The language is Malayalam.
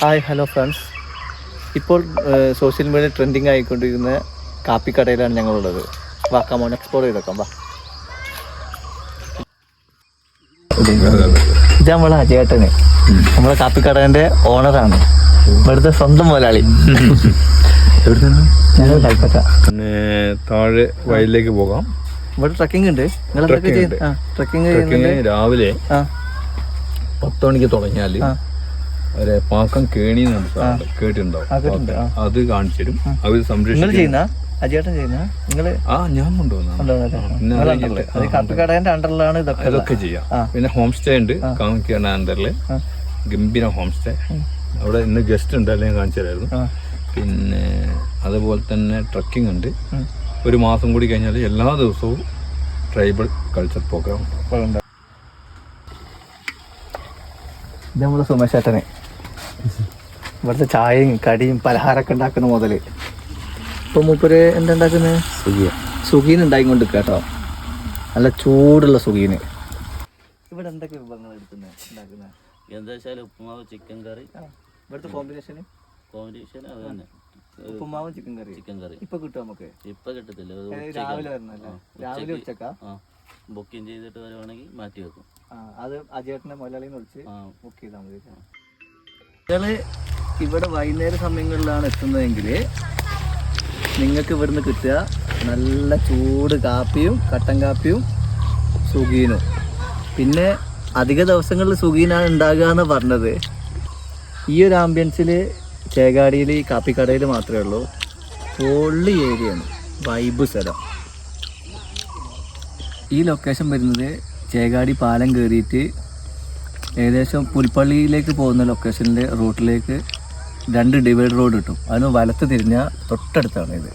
ഹായ് ഹലോ ഫ്രണ്ട്സ്, ഇപ്പോൾ സോഷ്യൽ മീഡിയ ട്രെൻഡിങ് ആയിക്കൊണ്ടിരിക്കുന്ന കാപ്പിക്കടയിലാണ് ഞങ്ങളുള്ളത്. വാ കമോൺ എക്സ്പ്ലോർ ചെയ്തേക്കാം. വാ, ഇത് നമ്മളെ അജയേട്ടന്, നമ്മളെ കാപ്പിക്കടേൻ്റെ ഓണറാണ്, ഇവിടുത്തെ സ്വന്തം മുതലാളി. ഞങ്ങൾ കൽപ്പറ്റ. പിന്നെ താഴെ വയലിലേക്ക് പോകാം. ഇവിടെ ട്രക്കിംഗ് ഉണ്ട്. നിങ്ങൾ എന്തൊക്കെ ചെയ്യുന്നത്? ട്രക്കിംഗ് രാവിലെ 10 മണിക്ക് തുടങ്ങിയാൽ ഒരു പാക്കം കേണി കേട്ടിട്ടുണ്ടാവും. അത് കാണിച്ചു തരും. അവർ സംരക്ഷിക്കും. അജയേട്ടൻ ചെയ്യുന്ന നിങ്ങള് ഞാൻ കൊണ്ടുവന്ന കാപ്പിക്കടേന്റെ അണ്ടറിലാണ് ഇതൊക്കെ ചെയ്യാം. പിന്നെ ഹോം സ്റ്റേ ഉണ്ട് കാമിക്കയുടെ അണ്ടറില്, ഗംഭീര ഹോം സ്റ്റേ. അവിടെ ഇന്ന് ഗസ്റ്റ് ഉണ്ട്, അല്ലെങ്കിൽ കാണിച്ചു തരായിരുന്നു. പിന്നെ അതുപോലെ തന്നെ ട്രക്കിംഗ് ഉണ്ട്. ഒരു മാസം കൂടി കഴിഞ്ഞാൽ എല്ലാ ദിവസവും ട്രൈബൽ കൾച്ചർ പ്രോഗ്രാം. ഇത് നമ്മള് സുമേഷേട്ടനെ ഇവിടുത്തെ ചായയും കടിയും പലഹാരമൊക്കെ ഉണ്ടാക്കുന്ന മുതല്. ഇപ്പൊ മൂപ്പര് എന്താ ഉണ്ടാക്കുന്നത്? സുഗീന് ഉണ്ടായിക്കൊണ്ട് കേട്ടോ, നല്ല ചൂടുള്ള സുഗീന്. ഇവിടെ എന്തൊക്കെ വിഭവങ്ങൾ ഉണ്ടാക്കുന്നത്? എന്താ വെച്ചാൽ ഉപ്പുമാവ്, ചിക്കൻ കറി. ഇവിടുത്തെ കോമ്പിനേഷൻ അത് തന്നെ. ഉപ്പുമാവും ചിക്കൻ കറി ഇപ്പൊ കിട്ടും നമുക്ക്? ഇപ്പൊ കിട്ടത്തില്ല, രാവിലെ വരണല്ലേ? രാവിലെ ഉച്ചക്കാ? ബുക്കിംഗ് ചെയ്തിട്ട് വരുവാണെങ്കിൽ മാറ്റി വെക്കും. അത് അജയേട്ടനെ മുതലാളിന്ന് വിളിച്ച് ബുക്ക് ചെയ്താൽ മതി. നിങ്ങള് ഇവിടെ വൈകുന്നേര സമയങ്ങളിലാണ് എത്തുന്നതെങ്കിൽ നിങ്ങൾക്ക് ഇവിടുന്ന് കിട്ടുക നല്ല ചൂട് കാപ്പിയും കട്ടൻ കാപ്പിയും സുഗീനും. പിന്നെ അധിക ദിവസങ്ങളിൽ സുഗീനാണ് ഉണ്ടാകുക എന്ന് പറഞ്ഞത്. ഈ ഒരു ആംബിയൻസിൽ ചേകാടിയിൽ ഈ കാപ്പിക്കടയിൽ മാത്രമേ ഉള്ളൂ. പൊള്ളി ഏരിയയാണ്, വൈബ് സ്ഥലം. ഈ ലൊക്കേഷൻ വരുന്നത് ചേകാടി പാലം കയറിയിട്ട് ഏകദേശം പുൽപ്പള്ളിയിലേക്ക് പോകുന്ന ലൊക്കേഷനിലെ റൂട്ടിലേക്ക് 2 ഡിവൈഡ് റോഡ് കിട്ടും. അതിന് വലത്ത് തിരിഞ്ഞാൽ തൊട്ടടുത്താണ് ഇത്.